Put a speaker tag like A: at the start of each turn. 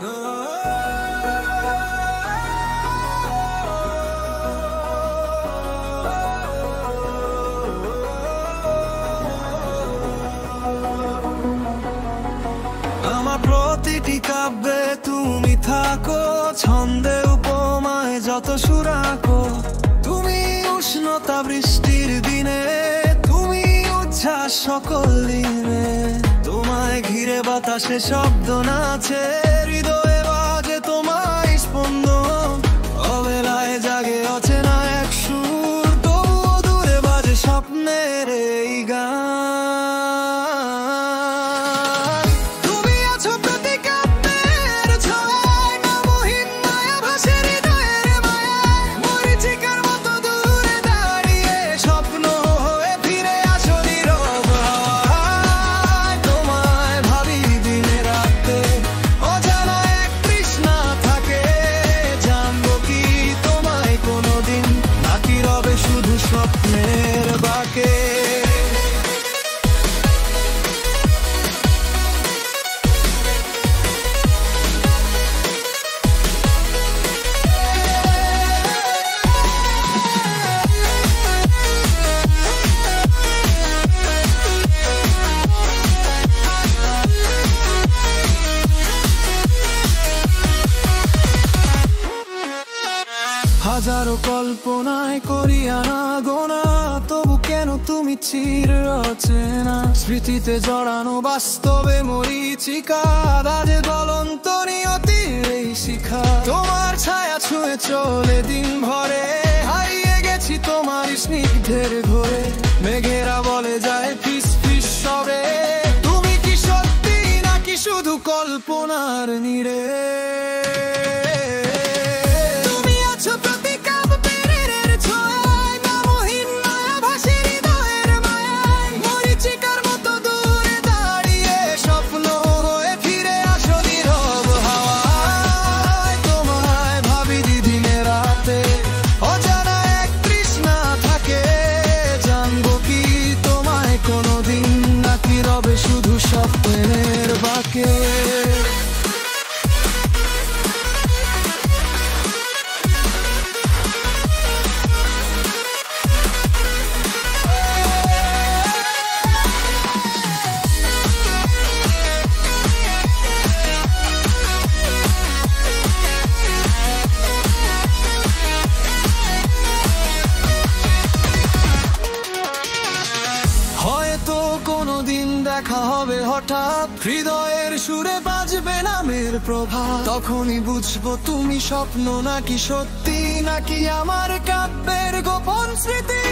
A: আমার প্রতিটি কাব্যে তুমি থাকো, ছন্দে উপমায় যত সুরাকো। তুমি উষ্ণতা বৃষ্টির দিনে, তুমি উচ্ছ্বাস সকল দিনে। তোমায় ঘিরে বাতাসে শব্দ নাচে, হৃদয়ে বাজে তোমায় স্পন্দন। অবেলায় জাগে অচেনা এক সুর, তবুও দূরে বাজে স্বপ্নের এই গান। তুমি আছো প্রতি কাব্যের ছয়, নামহীন মায়া ভাসে হৃদয়ের মায়ায়। মরীচিকার মতো দূরে দাঁড়িয়ে স্বপ্ন হয়ে ফিরে আসো নীরব হাওয়ায়। তোমায় ভাবি দিনে রাতে, অজানা এক তৃষ্ণা থাকে। জানবো কি তোমায় কোনোদিন, নাকি রবে শুধু স্বপ্নের বাঁকে। হাজারো কল্পনায় করি আনাগোনা, তবু কেন তুমি চির অচেনা। স্মৃতিতে জড়ানো বাস্তবে মরীচিকা, আজে জ্বলন্ত নিয়তির এই শিখা। তোমার ছায়া ছুঁয়ে চলে দিন ভরে, হারিয়ে গেছি তোমার স্নিগ্ধের ঘরে। মেঘেরা বলে যায় ফিস ফিস স্বরে, তুমি কি সত্যি নাকি শুধু কল্পনার নীড়ে। শুধু স্বপ্নের বাঁকে। হয়তো কোনোদিন দেখা হবে হঠাৎ, হৃদয়ের সুরে বাজবে নামের প্রভাত। তখনই বুঝবো তুমি স্বপ্ন নাকি সত্যি, নাকি আমার কাব্যের গোপন স্মৃতি।